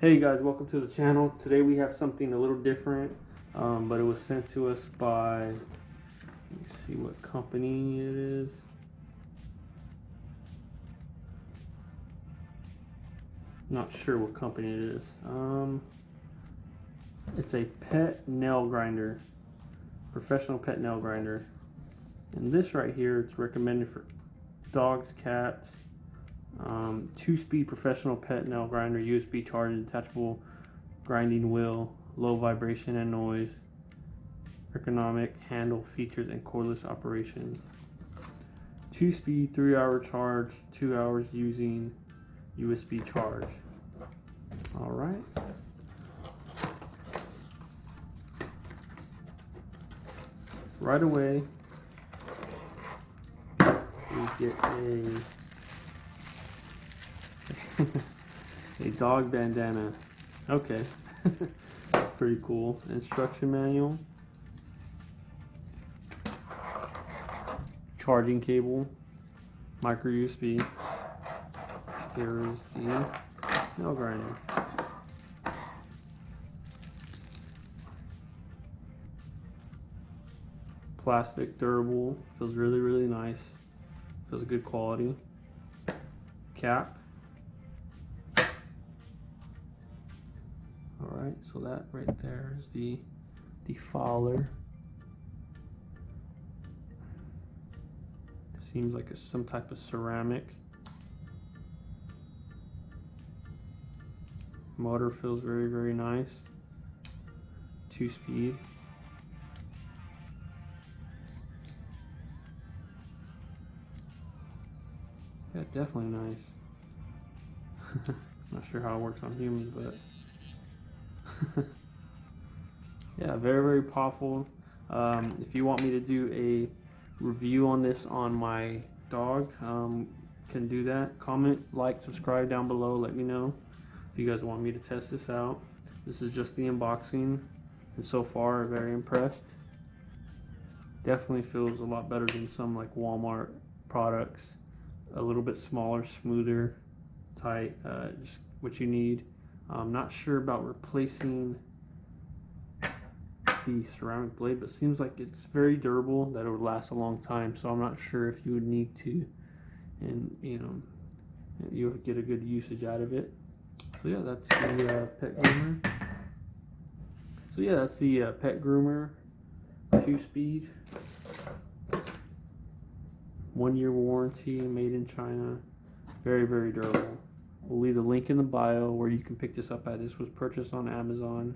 Hey guys, welcome to the channel. Today we have something a little different, but it was sent to us by, let me see what company it is. Not sure what company it is. It's a pet nail grinder, professional pet nail grinder. And this right here, it's recommended for dogs, cats. 2-speed professional pet nail grinder, USB charged, detachable grinding wheel, low vibration and noise, ergonomic handle features, and cordless operation. 2-speed, 3-hour charge, 2 hours using USB charge. All right. Right away, we get a dog bandana. Okay. Pretty cool. Instruction manual. Charging cable. Micro USB. Here is the nail grinder. Plastic, durable. Feels really, really nice. Feels good quality. Cap. Alright, so that right there is the defiler. Seems like it's some type of ceramic. Motor feels very, very nice. 2-speed. Yeah, definitely nice. Not sure how it works on humans, but yeah, very, very powerful. If you want me to do a review on this on my dog, can do that. Comment, like, subscribe down below. Let me know if you guys want me to test this out. This is just the unboxing, and so far very impressed. Definitely feels a lot better than some like Walmart products. A little bit smaller, smoother, tight, just what you need. I'm not sure about replacing the ceramic blade, but seems like it's very durable, that it would last a long time, so I'm not sure if you would need to, and you would get a good usage out of it. So yeah, that's the pet groomer. So yeah, that's the pet groomer, 2-speed, 1-year warranty, made in China, very, very durable. We'll leave the link in the bio where you can pick this up at. This was purchased on Amazon.